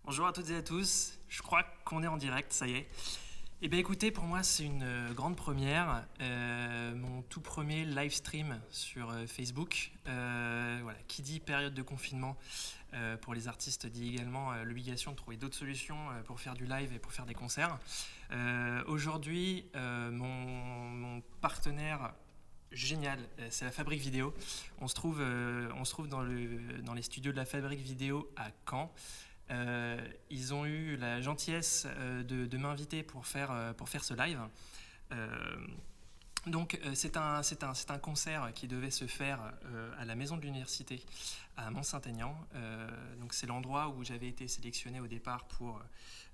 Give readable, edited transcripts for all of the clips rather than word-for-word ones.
Bonjour à toutes et à tous, je crois qu'on est en direct, ça y est. Eh bien écoutez, pour moi c'est une grande première, mon tout premier live stream sur Facebook. Voilà, qui dit période de confinement pour les artistes dit également l'obligation de trouver d'autres solutions pour faire du live et pour faire des concerts. Aujourd'hui, mon partenaire génial, c'est la Fabrique Vidéo. On se trouve dans les studios de la Fabrique Vidéo à Caen. Ils ont eu la gentillesse de m'inviter pour faire ce live. Donc c'est un concert qui devait se faire à la Maison de l'Université à Mont-Saint-Aignan. Donc c'est l'endroit où j'avais été sélectionné au départ pour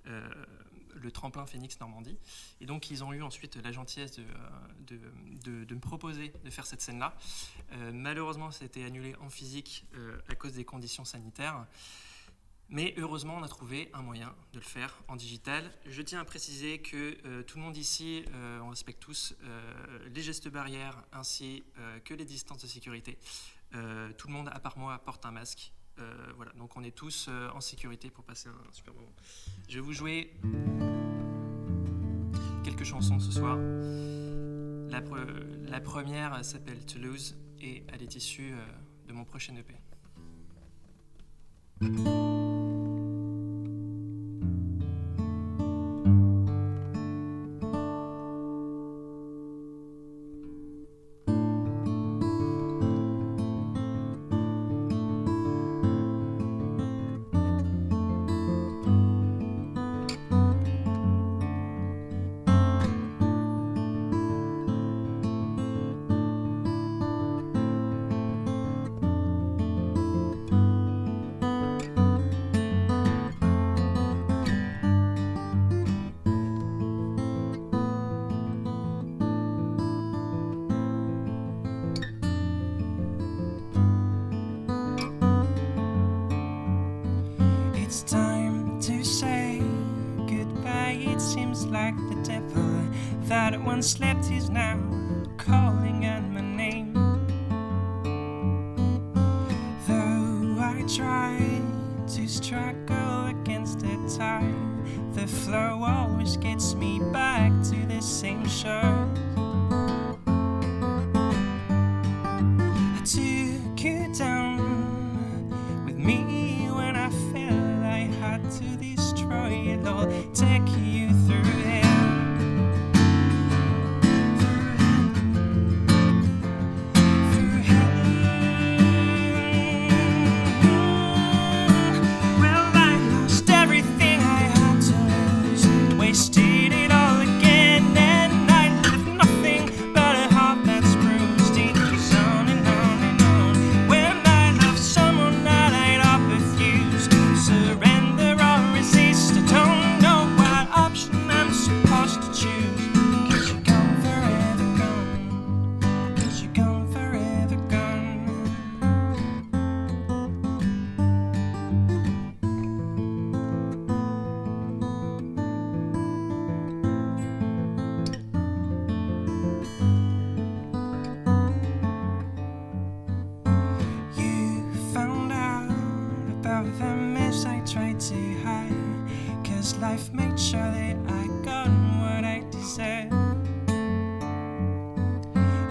le tremplin Phoenix Normandie. Et donc ils ont eu ensuite la gentillesse de me proposer de faire cette scène-là. Malheureusement, ça a été annulé en physique à cause des conditions sanitaires. Mais heureusement, on a trouvé un moyen de le faire en digital. Je tiens à préciser que tout le monde ici, on respecte tous les gestes barrières ainsi que les distances de sécurité. Tout le monde, à part moi, porte un masque. Voilà, donc on est tous en sécurité pour passer un super moment. Je vais vous jouer quelques chansons ce soir. La première s'appelle Toulouse et elle est issue de mon prochain EP. It's time to say goodbye. It seems like the devil that once slept is now calling out my name. Though I try to struggle against the tide, the flow always gets me back to the same shore. I took you down with me when I felt I had to destroy it all, take you through it. Through hell. Well, I lost everything I had to lose, wasted it all again, and I left nothing but a heart that's bruised. It goes on and on and on. When I love someone that I'd refused, surrender or resist, I don't know what option I'm supposed to choose. 'Cause you're gone, forever gone. 'Cause you're gone, forever gone. You found out about the mess I tried to hide, 'cause life made sure that I got what I deserved.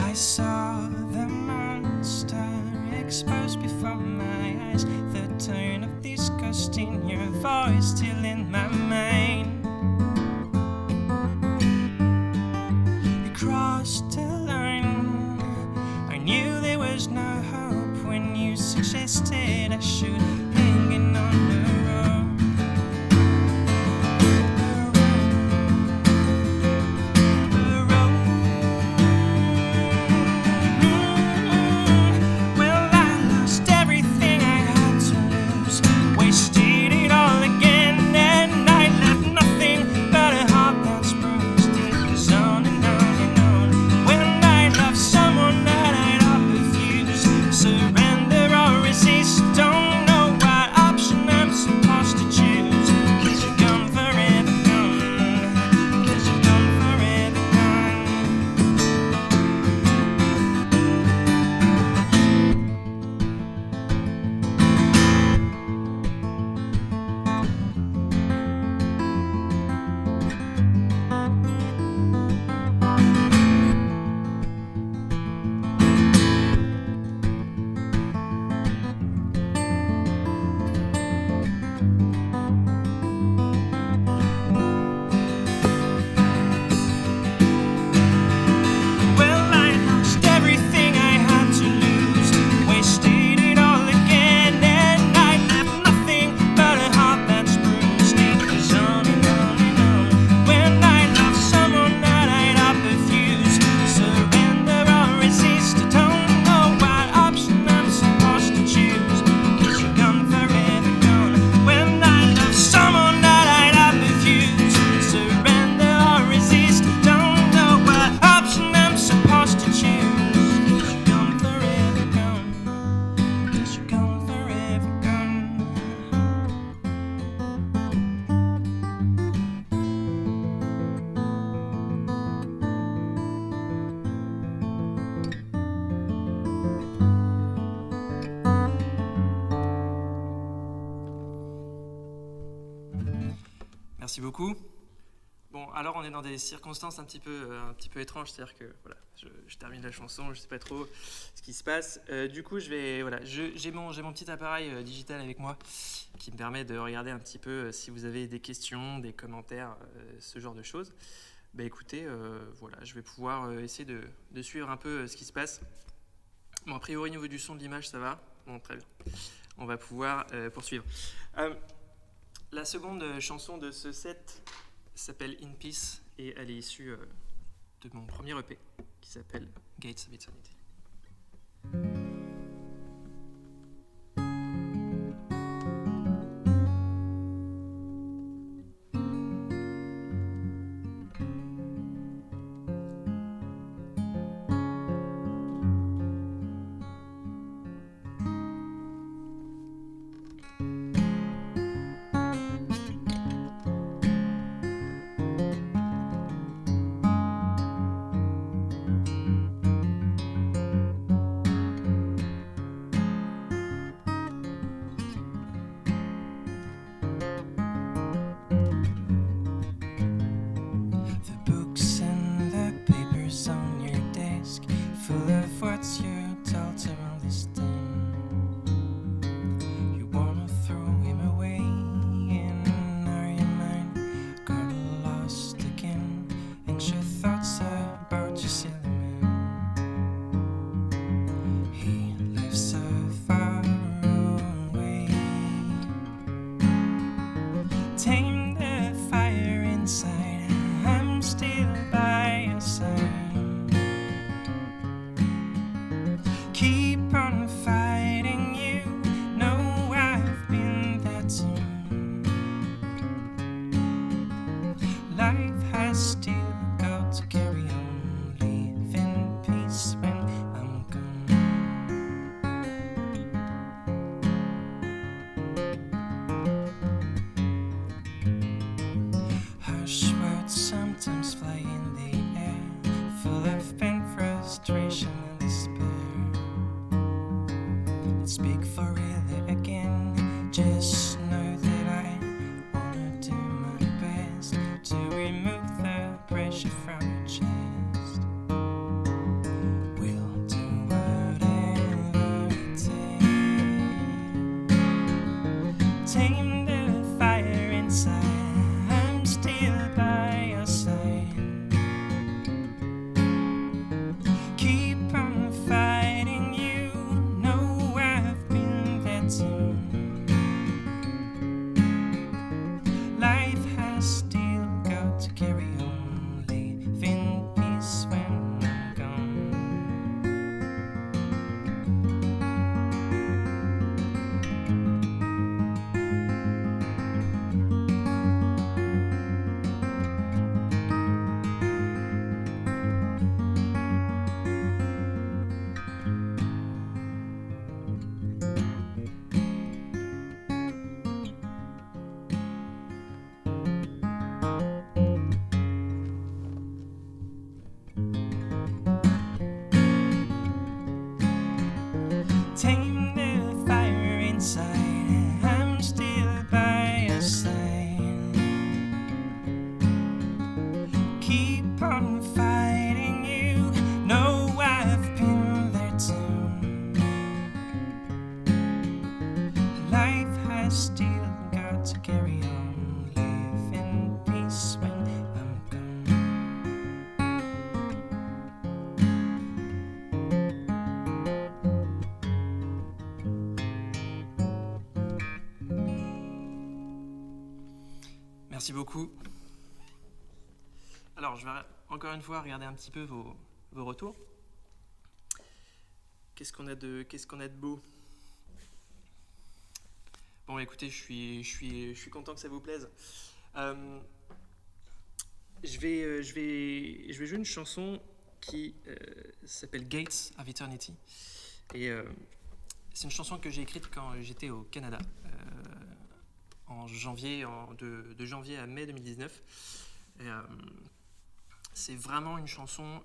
I saw the monster exposed before my eyes, the tone of disgust in your voice still in my mind. You crossed the line, I knew there was no hope when you suggested I should hang on the road. The road. Well, I lost everything I had to lose, wasted it all again, and I left nothing but a heart that's bruised. It goes on and on and on. When I love someone that I'd refuse, surrender or resist, don't know Merci beaucoup. Bon, alors on est dans des circonstances un petit peu étranges, c'est-à-dire que voilà, je termine la chanson, je ne sais pas trop ce qui se passe. Du coup, j'ai mon petit appareil digital avec moi qui me permet de regarder un petit peu si vous avez des questions, des commentaires, ce genre de choses. Bah écoutez, voilà, je vais pouvoir essayer de suivre un peu ce qui se passe. Bon, a priori, au niveau du son, de l'image, ça va. Bon, très bien. On va pouvoir poursuivre. La seconde chanson de ce set s'appelle In Peace et elle est issue de mon premier EP qui s'appelle Gates of Eternity. Merci beaucoup. Alors, je vais encore une fois regarder un petit peu vos retours. Qu'est-ce qu'on a de beau? Bon, écoutez, je suis content que ça vous plaise. Je vais jouer une chanson qui s'appelle Gates of Eternity. Et c'est une chanson que j'ai écrite quand j'étais au Canada. En janvier, de janvier à mai 2019. Et, c'est vraiment une chanson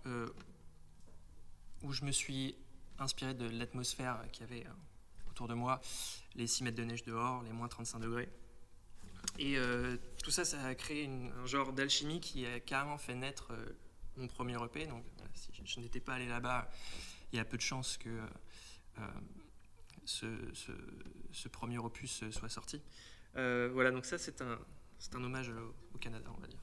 où je me suis inspiré de l'atmosphère qu'il y avait autour de moi, les 6 mètres de neige dehors, les moins 35 degrés. Et tout ça, ça a créé un genre d'alchimie qui a carrément fait naître mon premier EP. Donc, si je n'étais pas allé là-bas, il y a peu de chances que ce premier opus soit sorti. Voilà, donc ça, c'est un hommage au Canada, on va dire.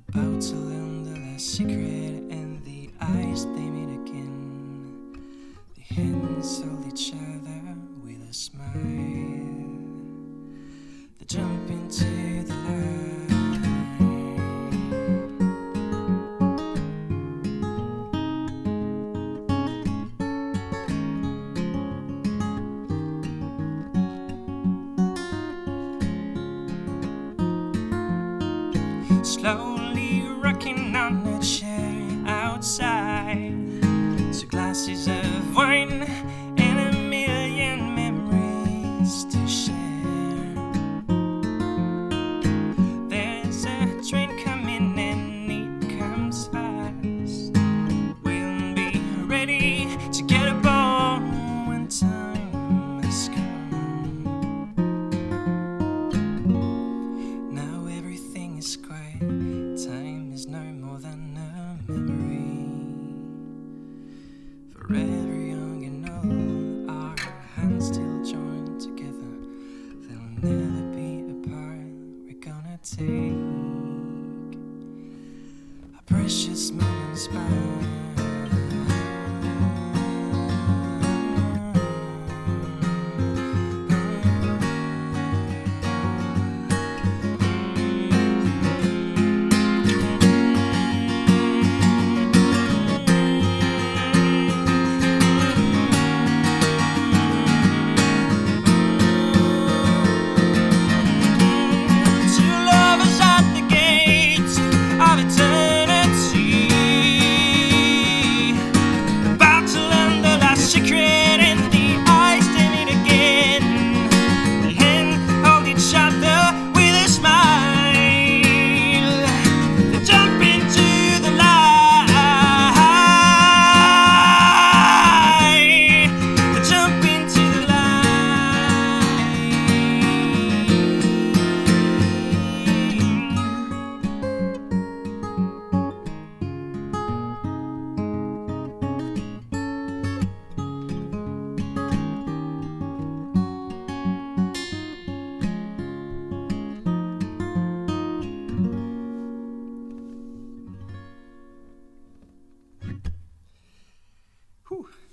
About to learn the last secret, and the eyes they meet again. The hands hold each other with a smile. They jump into the light. Slowly rocking on a chair outside. Two glasses of wine and a million memories to share. There's a train coming and it comes fast. We'll be ready to get aboard when time has come. Now everything is quiet. Time is no more than a memory. Forever young and old, our hands still joined together. They'll never be apart. We're gonna take our precious moments back.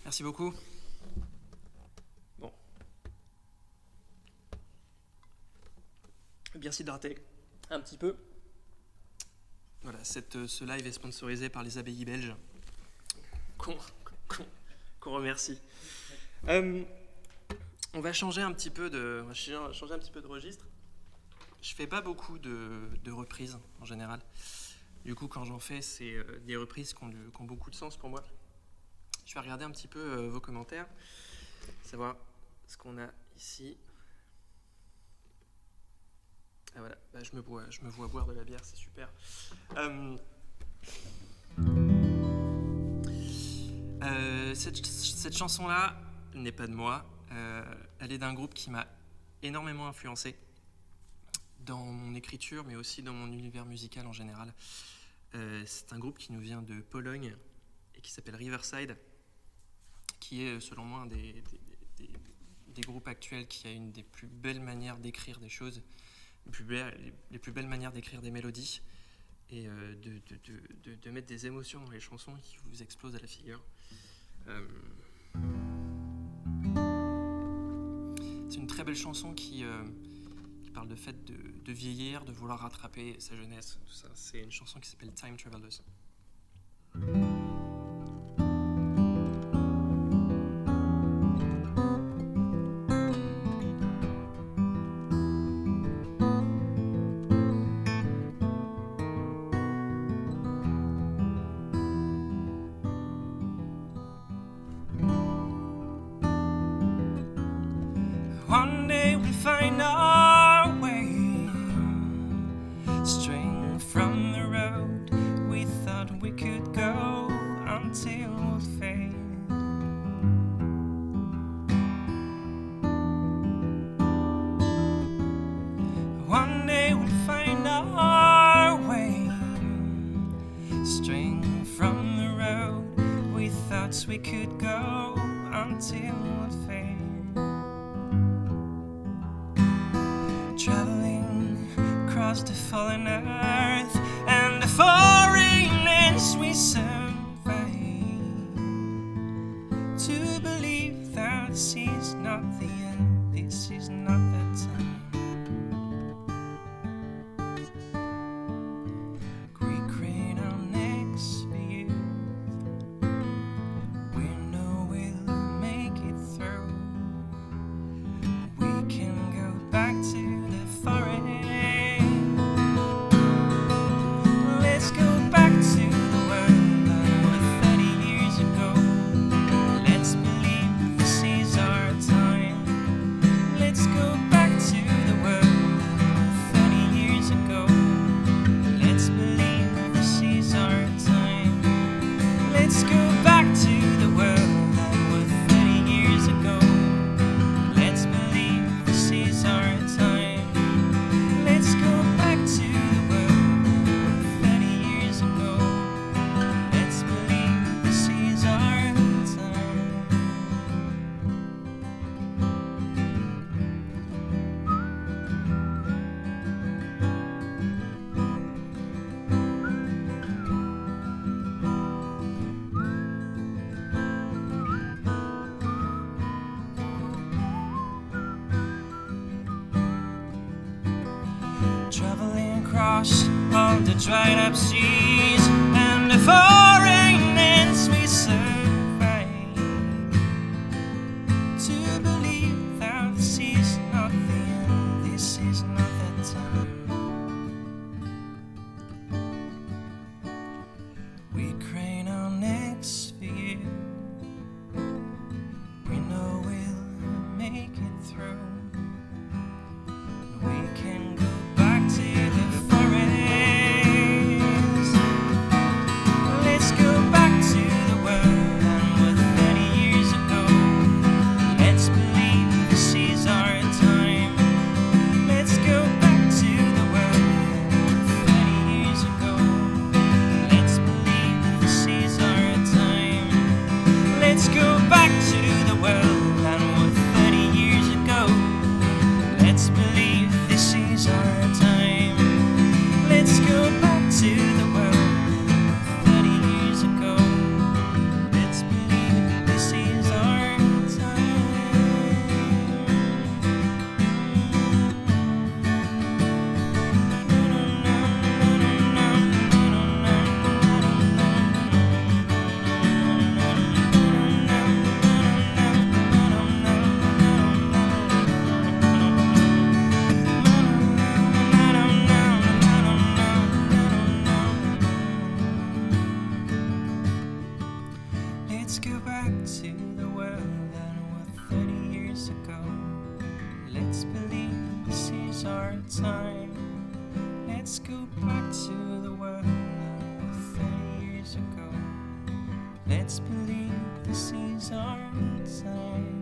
Merci beaucoup. Bon. Bien s'hydrater un petit peu. Voilà, ce live est sponsorisé par les abbayes belges. Qu'on remercie. On va changer un petit peu de registre. Je fais pas beaucoup de reprises en général. Du coup, quand j'en fais, c'est des reprises qui ont beaucoup de sens pour moi. Je vais regarder un petit peu vos commentaires, savoir ce qu'on a ici. Ah voilà, bah, je me vois boire de la bière, c'est super. Cette chanson-là n'est pas de moi. Elle est d'un groupe qui m'a énormément influencé dans mon écriture, mais aussi dans mon univers musical en général. C'est un groupe qui nous vient de Pologne et qui s'appelle Riverside, qui est selon moi un des groupes actuels qui a une des plus belles manières d'écrire des choses les plus belles manières d'écrire des mélodies et de mettre des émotions dans les chansons qui vous explosent à la figure. C'est une très belle chanson qui parle de fait de vieillir, de vouloir rattraper sa jeunesse, tout ça. C'est une chanson qui s'appelle Time Travelers. One day we'll find our way, straying from the road we thought we could go until we'll fade. One day we'll find our way, straying from the road we thought we could go until we'll fade. Traveling across the fallen earth and the foreign lands we survey, to believe that this is not the end, this is not the time. We create our next view, we know we'll make it through. We can go back to the forest. Let's go back to the world that 30 years ago. Let's believe this is our time. Let's go back to the world 30 years ago. Let's believe this is our time. Let's go back to the world that 30 years ago. Let's believe this is our time. Let's go back to the world 30 years ago. Let's believe this is our time. Traveling across all the dried up seas and the foreign lands we survey, to believe that this is not the end, this is not the time. We crane our necks for you, we know we'll make it through. We can go back to the forest. Let's go back to the world and 30 years ago. Let's believe this is our time. Let's go back to the world 30 years ago. Let's believe this is our time. Let's go back to the world and 30 years ago. Let's believe this is our time. Let's go back to the world 30 years ago. Let's believe this is our Let's go back to the world that was 30 years ago. Let's believe this is our time. Let's go back to the world that was 30 years ago. Let's believe this is our time.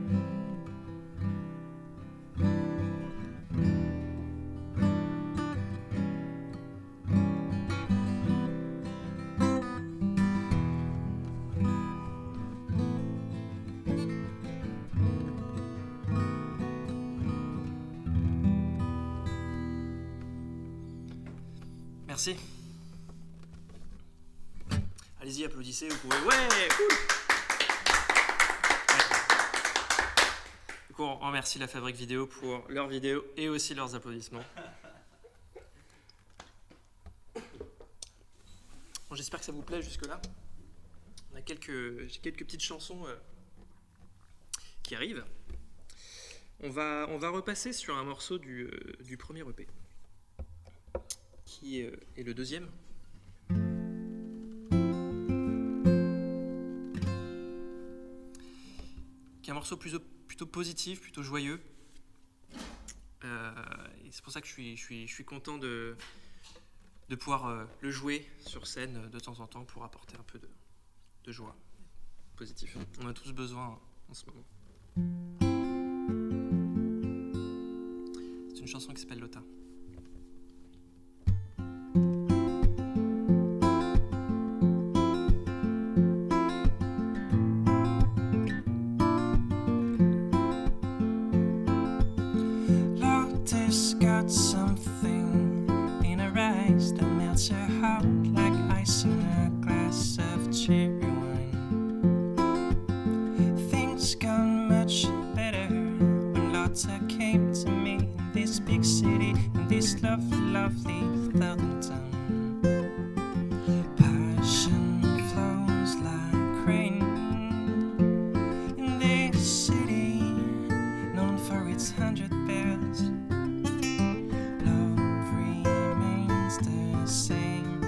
Merci. Allez-y, applaudissez, vous pouvez. Ouais, cool. Du coup, on remercie la Fabrique Vidéo pour leurs vidéos et aussi leurs applaudissements. Bon, j'espère que ça vous plaît jusque-là. J'ai quelques petites chansons qui arrivent. On va repasser sur un morceau du premier EP, qui est le deuxième. Qui est un morceau plutôt positif, plutôt joyeux. Et c'est pour ça que je suis content de pouvoir le jouer sur scène de temps en temps pour apporter un peu de joie positif. On a tous besoin en ce moment. C'est une chanson qui s'appelle Lota. Lotta's got something in her eyes that melts her heart like ice in a glass of cherry wine. Things got much better when Lotta came to me in this big city, in this lovely, lovely southern town. Passion flows like rain in this city, known for its 100 bells. Love remains the same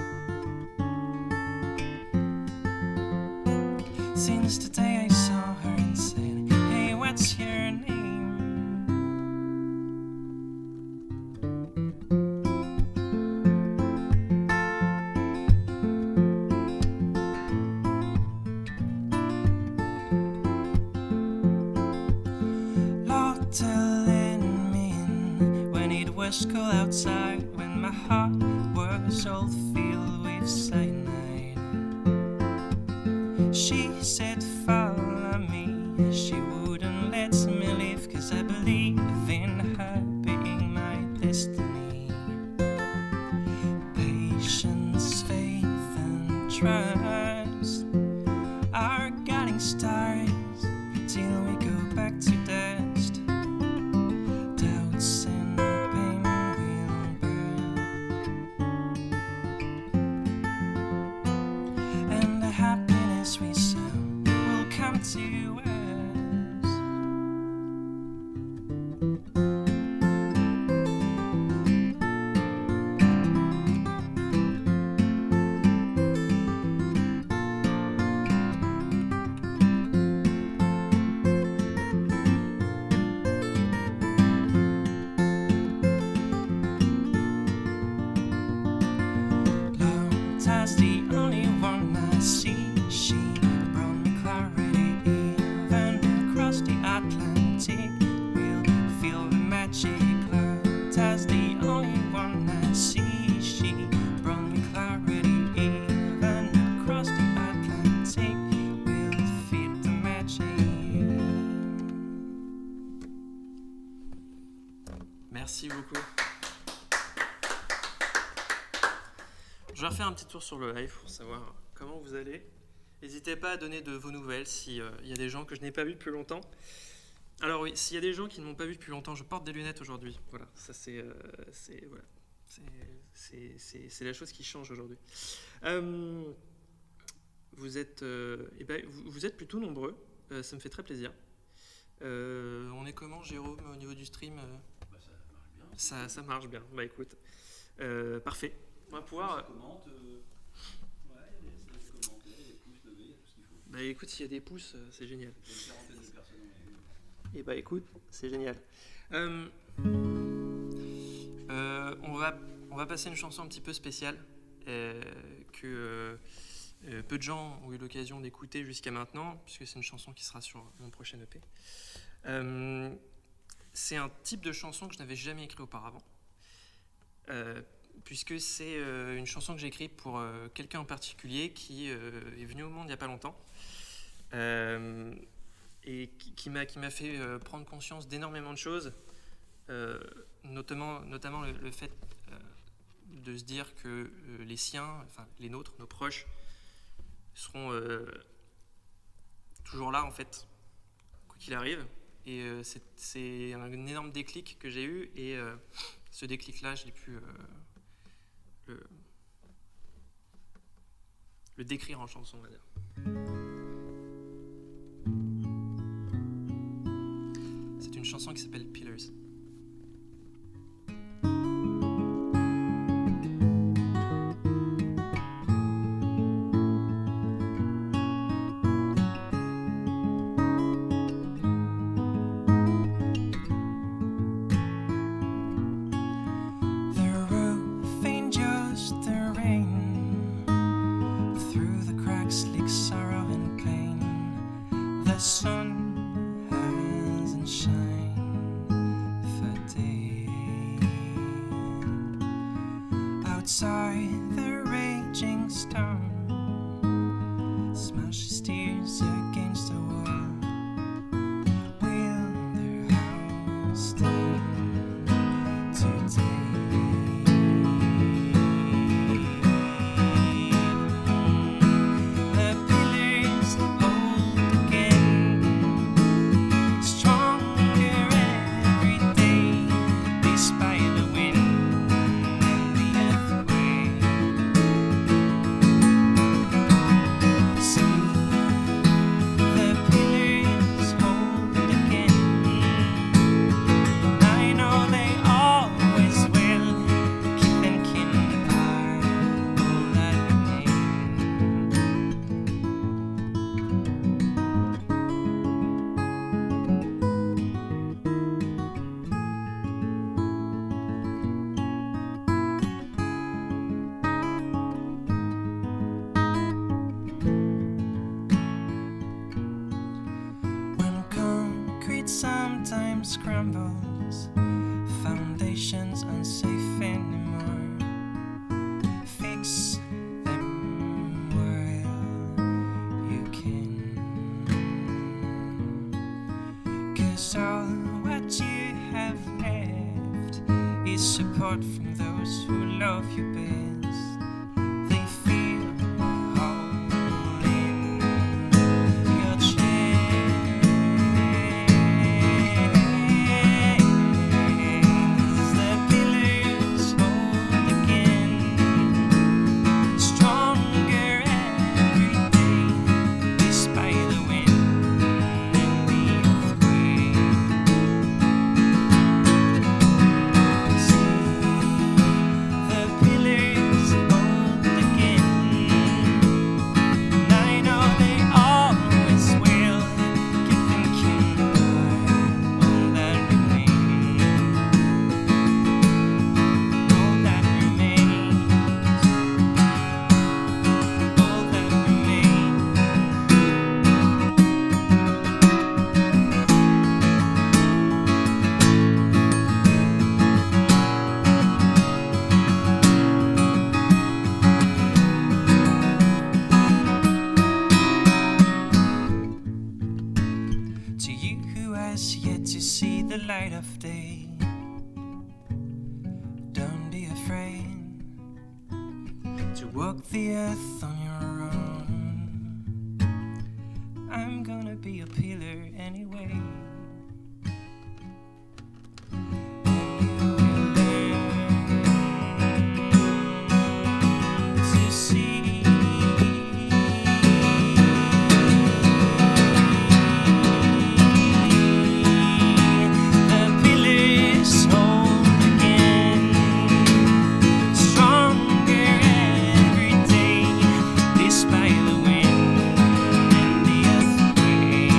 since the day I saw her and said, "Hey, what's your name?" Lotta let me in when it was cold outside, when my heart was all filled with cyanide. She said follow me, she wouldn't let me leave, 'cause I believe in her being my destiny. Patience, faith and trust are guiding stars till we go back to dust. Doubts and pain will burn, and the happiness we saw will come to us. Lotta's the only one I see. She brought me clarity even across the Atlantic. We'll feel the magic. Lotta's the only one I see. She brought me clarity even across the Atlantic. We'll feel the magic. Merci beaucoup. Je vais refaire un petit tour sur le live pour savoir comment vous allez. N'hésitez pas à donner de vos nouvelles s'il y a des gens que je n'ai pas vus depuis longtemps. Alors oui, s'il y a des gens qui ne m'ont pas vu depuis longtemps, je porte des lunettes aujourd'hui. Voilà, ça c'est la chose qui change aujourd'hui. Vous êtes plutôt nombreux, ça me fait très plaisir. On est comment, Jérôme, au niveau du stream ça marche bien. Bah écoute, parfait. On va pouvoir. Ça commente, ouais, il y a des commentaires, des pouces levés, il y a tout ce qu'il faut. Bah écoute, s'il y a des pouces, c'est génial. Il y a une quarantaine de personnes dans les vues. Et bah écoute, c'est génial. On va passer une chanson un petit peu spéciale que peu de gens ont eu l'occasion d'écouter jusqu'à maintenant, puisque c'est une chanson qui sera sur mon prochain EP. C'est un type de chanson que je n'avais jamais écrit auparavant, puisque c'est une chanson que j'ai écrite pour quelqu'un en particulier qui est venu au monde il n'y a pas longtemps, et qui m'a fait prendre conscience d'énormément de choses, notamment le fait de se dire que les siens, enfin les nôtres, nos proches, seront toujours là en fait, quoi qu'il arrive. Et c'est un énorme déclic que j'ai eu, et ce déclic-là, je l'ai pu le décrire en chanson, on va dire. C'est une chanson qui s'appelle Pillars. Outside the raging storm smashes tears against the wall. Will their house stand today? The pillars hold again, stronger every day, despite the wind. Sometimes crumbles, foundations unsafe anymore. Fix them while you can, 'cause all what you have left is support from those who love you best. They feel home in your chest. The light of day, don't be afraid to walk the earth on your own. I'm gonna be a pillar anyway. By the wind and the earthquake.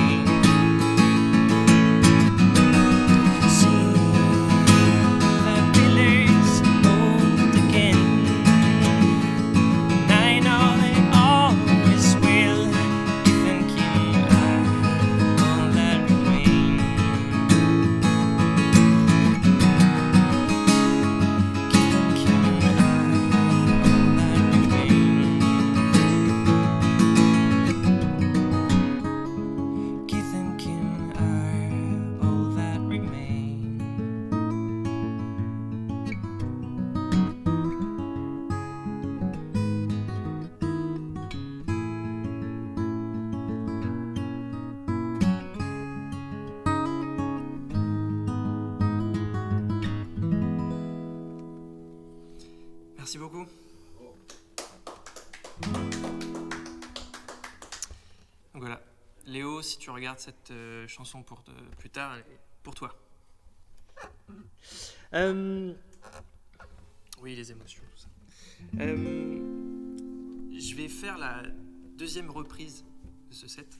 Merci beaucoup. Donc voilà, Léo, si tu regardes cette chanson plus tard, elle est pour toi. Oui, les émotions, tout ça. Je vais faire la deuxième reprise de ce set.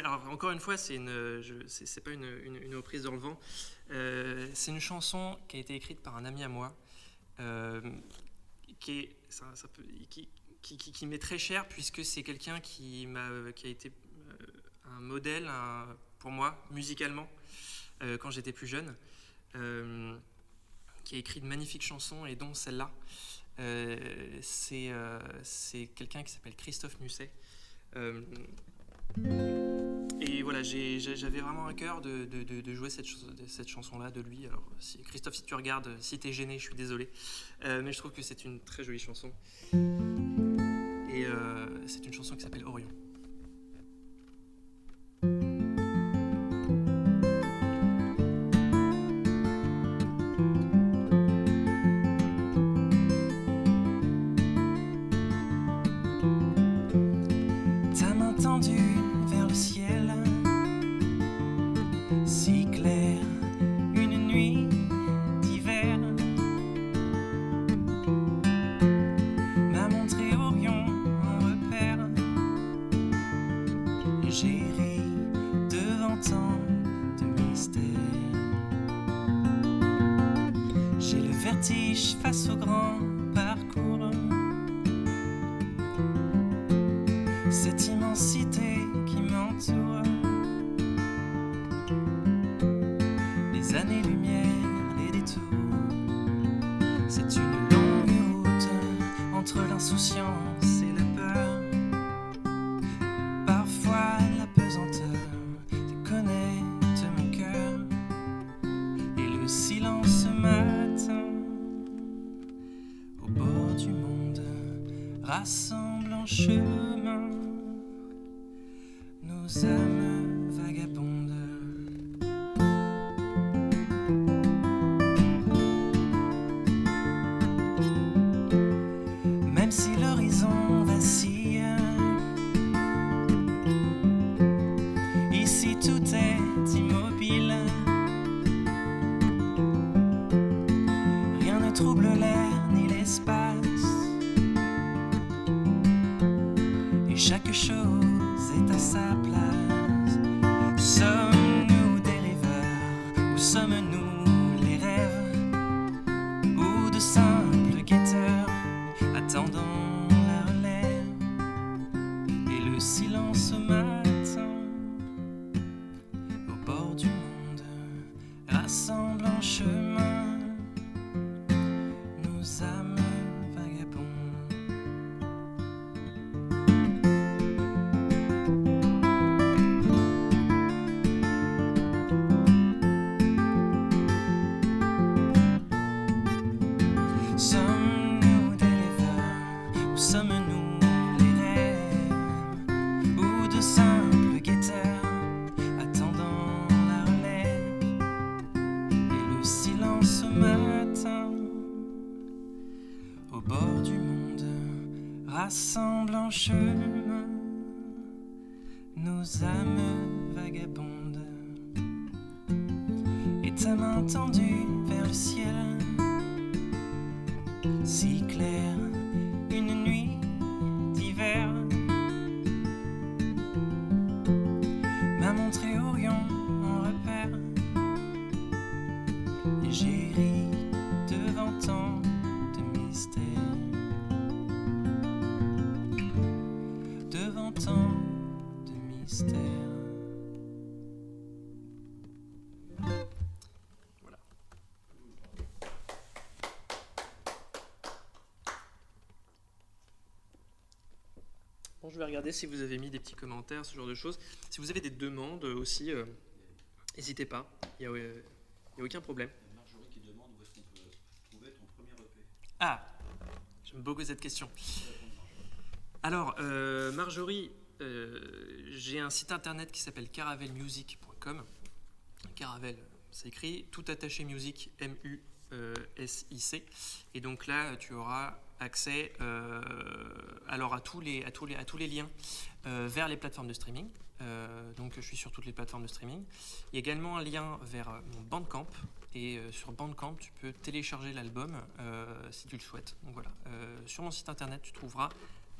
Alors, encore une fois, c'est pas une reprise dans le vent. C'est une chanson qui a été écrite par un ami à moi, qui m'est très cher, puisque c'est quelqu'un qui a été un modèle pour moi musicalement quand j'étais plus jeune, qui a écrit de magnifiques chansons, et dont celle-là. C'est quelqu'un qui s'appelle Christophe Musset. Et voilà, j'avais vraiment à cœur de jouer cette chanson-là de lui. Alors, Christophe, si tu regardes, si t'es gêné, je suis désolé. Mais je trouve que c'est une très jolie chanson. Et c'est une chanson qui s'appelle Orion. Ta main tendue vers le ciel, si clair, une nuit d'hiver, m'a montré Orion en repère, et j'ai ri devant tant de mystère. J'ai le vertige face au grand parcours, cette immensité qui m'entoure, les années-lumière, les détours. C'est une longue route entre l'insouciance et la peur, parfois la pesanteur déconnecte mon cœur, et le silence m'atteint. Au bord du monde, rassemble en chemin nos âmes vagabondes. Même si l'horizon vacille, ici tout est immobile. Rien ne trouble l'air ni l'espace, et chaque chose est à sa place. Sommes-nous des rêveurs, ou sommes-nous les rêves, ou de simples guetteurs attendant la relève? Et le silence m'attend au bord du monde, rassemble en chemin nos âmes vagabondes. Sommes-nous des rêveurs, ou sommes-nous les rêves, ou de simples guetteurs attendant la relève? Et le silence m'atteint au bord du monde, rassemble en chemin nos âmes vagabondes. Et ta main tendue vers le ciel, si clair, une nuit d'hiver, m'a montré Orion en repère, et j'ai ri devant tant de mystères, devant tant de mystères. Voilà. Bon, je vais regarder si vous avez mis des petits commentaires, ce genre de choses. Si vous avez des demandes aussi, n'hésitez pas, il n'y a aucun problème. Il y a Marjorie qui demande où est-ce qu'on peut trouver ton premier EP. Ah, j'aime beaucoup cette question. Alors, Marjorie, j'ai un site internet qui s'appelle caravelmusic.com. Caravel, c'est écrit tout attaché music, SIC. Et donc là, tu auras accès alors à tous les liens vers les plateformes de streaming. Donc je suis sur toutes les plateformes de streaming. Il y a également un lien vers mon Bandcamp. Et sur Bandcamp, tu peux télécharger l'album si tu le souhaites. Donc voilà, sur mon site internet, tu trouveras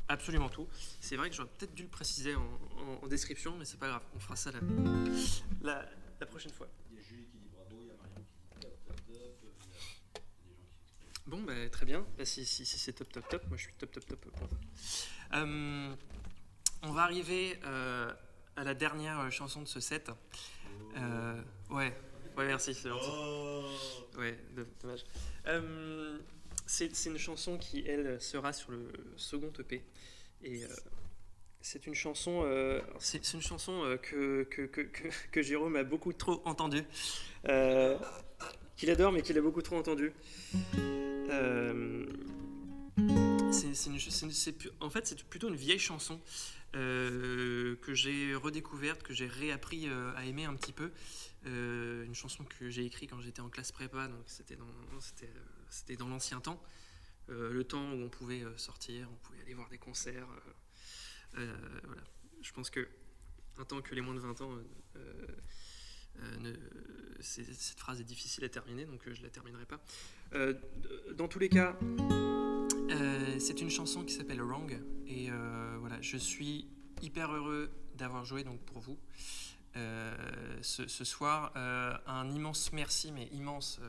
absolument tout. C'est vrai que j'aurais peut-être dû le préciser en description, mais c'est pas grave, on fera ça la prochaine fois. Il y a Julie qui dit bravo, il y a Marion qui dit top, top, top. Il y a des gens qui s'expriment. Bon, bah, très bien. Bah, si c'est top, top, top, moi je suis top, top, top. On va arriver à la dernière chanson de ce set. Ouais, merci, c'est gentil. Ouais, dommage. C'est une chanson qui, elle, sera sur le second EP. Et c'est une chanson, que Jérôme a beaucoup trop entendue. Qu'il adore, mais qu'il a beaucoup trop entendue. En fait, c'est plutôt une vieille chanson que j'ai redécouverte, que j'ai réappris à aimer un petit peu. Une chanson que j'ai écrite quand j'étais en classe prépa, donc c'était dans l'ancien temps, le temps où on pouvait sortir, on pouvait aller voir des concerts. Voilà. Je pense que un temps que les moins de 20 ans, cette phrase est difficile à terminer, donc je la terminerai pas. Dans tous les cas, c'est une chanson qui s'appelle Wrong, et voilà, je suis hyper heureux d'avoir joué donc pour vous ce soir. Un immense merci, mais immense,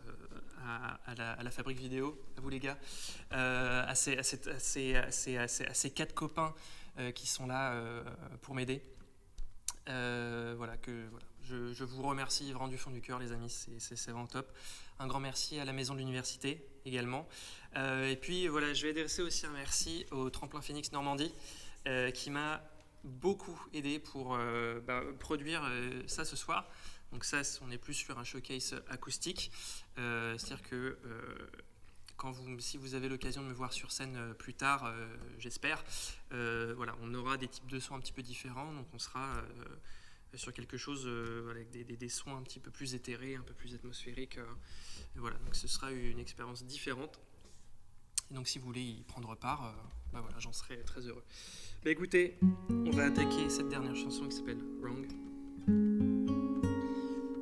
à la Fabrique Vidéo, à vous les gars, à ces 4 copains qui sont là pour m'aider. Voilà, je vous remercie vraiment du fond du cœur, les amis, c'est vraiment top. Un grand merci à la maison de l'université également. Et puis voilà, je vais adresser aussi un merci au Tremplin Phoenix Normandie qui m'a beaucoup aidé pour produire ça ce soir. Donc ça, on est plus sur un showcase acoustique. C'est-à-dire que si vous avez l'occasion de me voir sur scène plus tard, j'espère, voilà, on aura des types de sons un petit peu différents. Donc on sera sur quelque chose avec des sons un petit peu plus éthérés, un peu plus atmosphériques. Voilà, donc ce sera une expérience différente. Et donc si vous voulez y prendre part, voilà, j'en serai très heureux. Écoutez, on va attaquer cette dernière chanson qui s'appelle Wrong.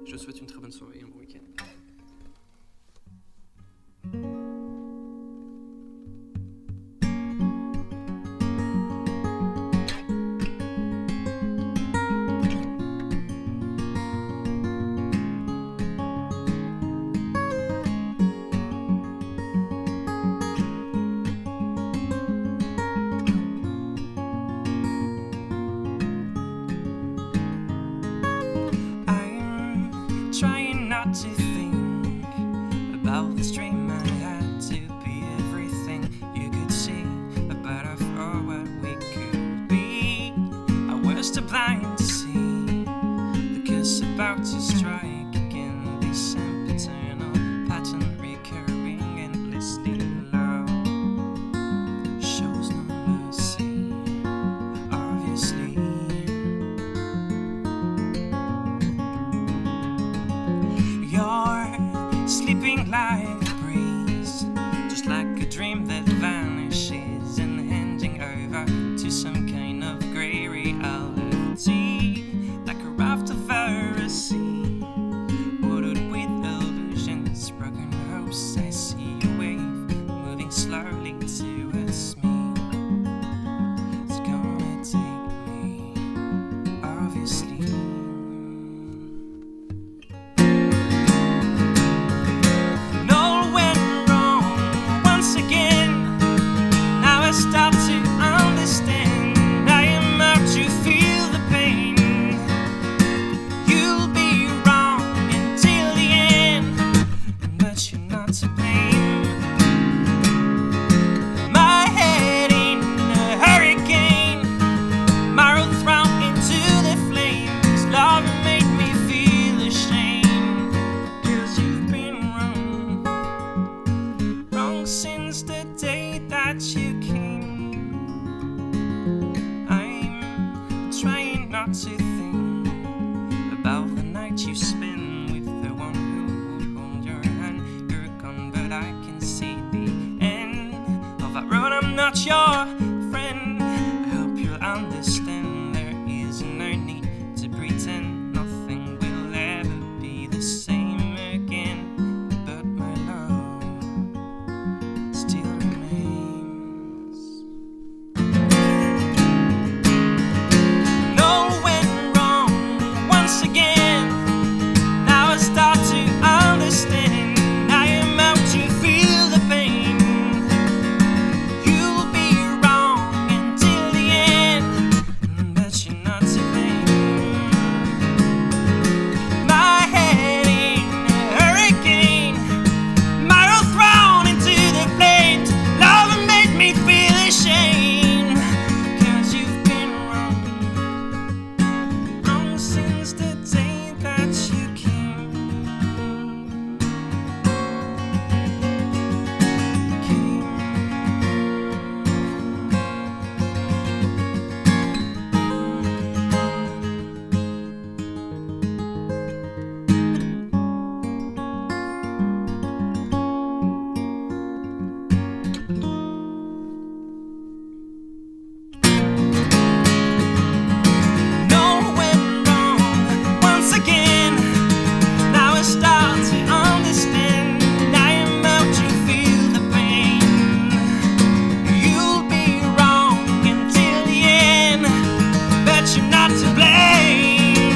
Je vous souhaite une très bonne soirée et un bon week-end. Trying not to think about this dream I had to be everything you could see, but I thought what we could be. I was too blind to see the kiss about to strike again, this empaternal pattern recurring endlessly loud. Shows no mercy, obviously. Sleeping like a breeze, just like a dream that vanishes and handing over to some kind of grey reality, like a raft of heresy, watered with illusions, broken hopes. I see a wave moving slowly towards me. It's gonna take me, obviously. Start to understand, I am out to feel the pain. You'll be wrong until the end, but you're not to blame. My head in a hurricane, my road thrown into the flames. Love made me feel ashamed, 'cause you've been wrong since the day that you came. Not to think about the night you spent with the one who would hold your hand, your conversation. see the end of that road. I'm not your friend. I hope you'll understand there is no need to pretend nothing will ever be the same again. But my love still remains. No went wrong once again. Now I start to understand. I am out to feel the pain. You'll be wrong until the end, but you're not to blame. My head in a hurricane, my road thrown into the flames. Love made me feel ashamed, 'cause you've been wrong, wrong since the day that you came. No went wrong once again. Now I start to understand. I am out to feel the pain. You'll be wrong until the end, but you're not to blame.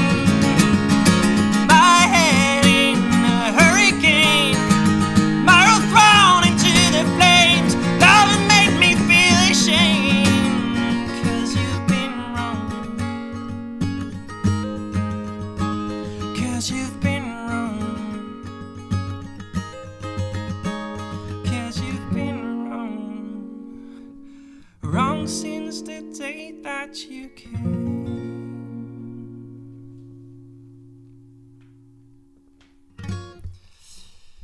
My head in a hurricane, my road thrown into the flames. Love made me feel ashamed, 'cause you've been wrong. 'Cause you've been wrong. 'Cause you've been wrong. Wrong since the day that you came.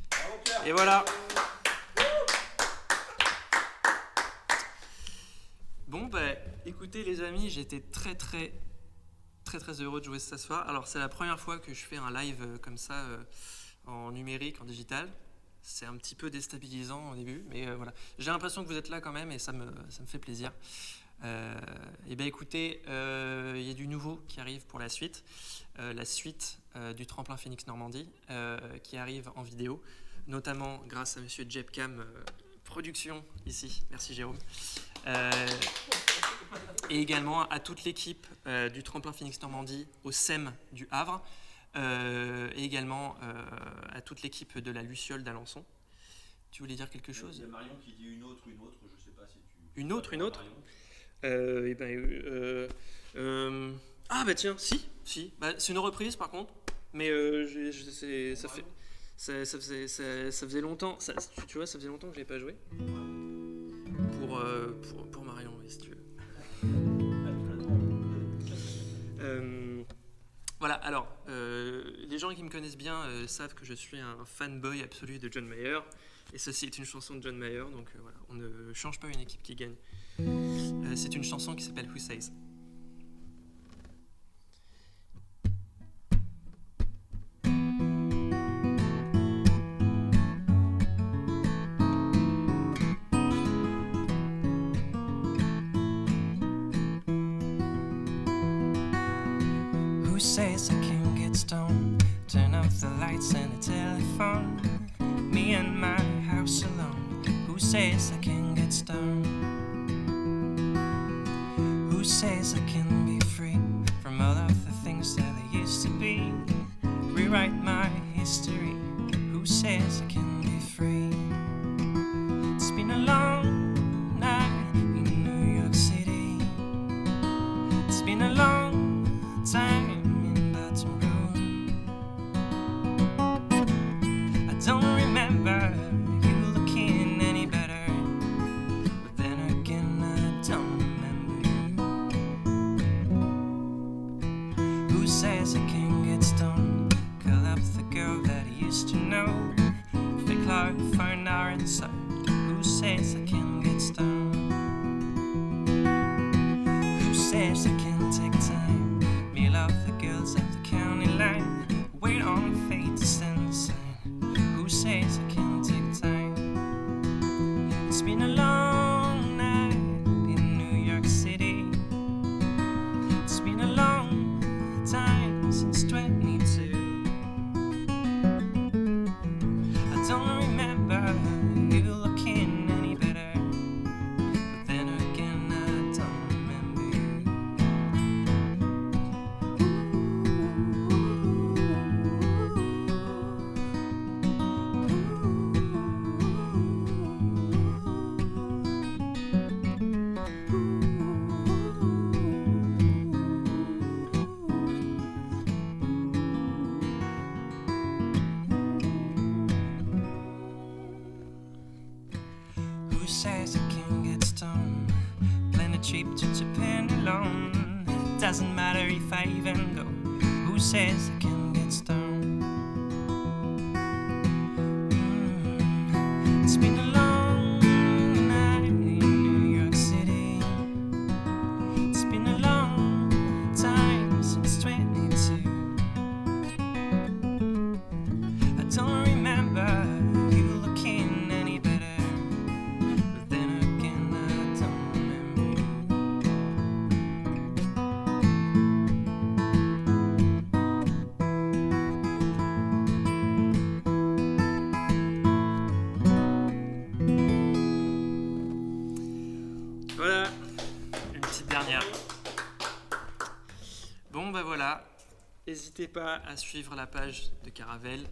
Bravo Pierre. Et voilà. Bon, bah, écoutez les amis, j'étais très heureux de jouer ce soir. Alors c'est la première fois que je fais un live comme ça en numérique, en digital. C'est un petit peu déstabilisant au début, mais voilà. J'ai l'impression que vous êtes là quand même et ça me fait plaisir. Et bien écoutez, il y a du nouveau qui arrive pour la suite. La suite du Tremplin Phoenix Normandie qui arrive en vidéo, notamment grâce à monsieur Jebcam Production ici. Merci Jérôme. Et également à toute l'équipe du Tremplin Phoenix Normandie au SEM du Havre, et également à toute l'équipe de la Luciole d'Alençon. Tu voulais dire quelque chose? Il y a Marion qui dit une autre, je sais pas si tu... Une autre Marion. Ah bah tiens, si. Bah, c'est une reprise par contre, mais ça faisait longtemps, tu vois, ça faisait longtemps que je l'ai pas joué. Pour Marion, oui, si tu veux. Voilà, alors, les gens qui me connaissent bien savent que je suis un fanboy absolu de John Mayer, et ceci est une chanson de John Mayer, donc voilà, on ne change pas une équipe qui gagne. C'est une chanson qui s'appelle Who Says. Who says I can't get stoned? Turn off the lights and the telephone. Me and my house alone. Who says I can't get stoned? Who says I can be free from all of the things that I used to be? Rewrite my history. Who says I can be free? It's been a long night in New York City. It's been a long time in Baton Rouge. I don't remember you looking any better, but then again I don't remember you. Who says I can't get stoned? Call up the girl that I used to know. Fake love for an hour inside. Who says I can't get stoned? Who says I can't take time? Me love the girls at the county line. Wait on fate to send a sign. Who says I can't take time? It's been a long night in New York City. It's been a long time since 22. I don't remember you looking any better, but then again I don't remember Who says I can get stoned? Plan a trip to Japan alone. Doesn't matter if I even go. Who says I can get stoned? It's been a long night in New York City. It's been a long time since 22. I don't remember you looking any better, but then again I don't remember. Voilà, une petite dernière. Bon, bah voilà. N'hésitez pas à suivre la page de Caravelle,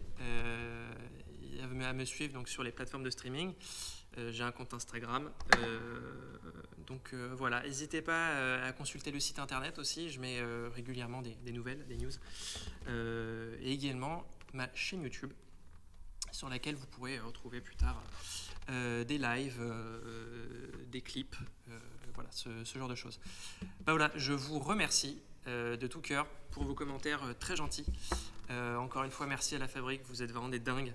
à me suivre donc, sur les plateformes de streaming. J'ai un compte Instagram. Donc voilà, n'hésitez pas à consulter le site internet aussi. Je mets régulièrement des nouvelles, des news. Et également ma chaîne YouTube, sur laquelle vous pourrez retrouver plus tard des lives, des clips, voilà, ce genre de choses. Bah voilà, je vous remercie de tout cœur pour vos commentaires très gentils. Encore une fois, merci à la Fabrique, vous êtes vraiment des dingues.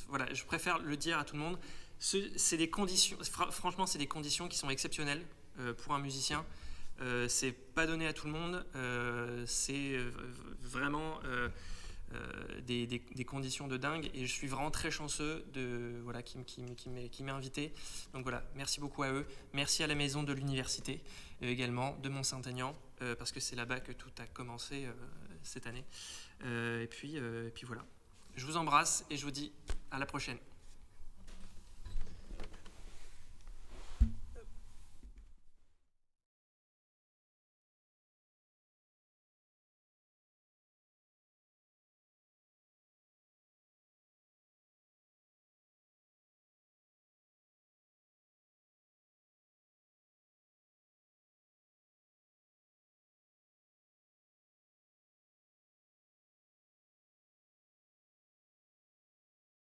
Voilà, je préfère le dire à tout le monde. C'est des conditions, franchement, c'est des conditions qui sont exceptionnelles pour un musicien. C'est pas donné à tout le monde. C'est vraiment des conditions de dingue, et je suis vraiment très chanceux voilà, qui m'ait invité. Donc voilà, merci beaucoup à eux. Merci à la maison de l'université également, de Mont-Saint-Aignan, parce que c'est là-bas que tout a commencé cette année. Et puis voilà. Je vous embrasse et je vous dis à la prochaine.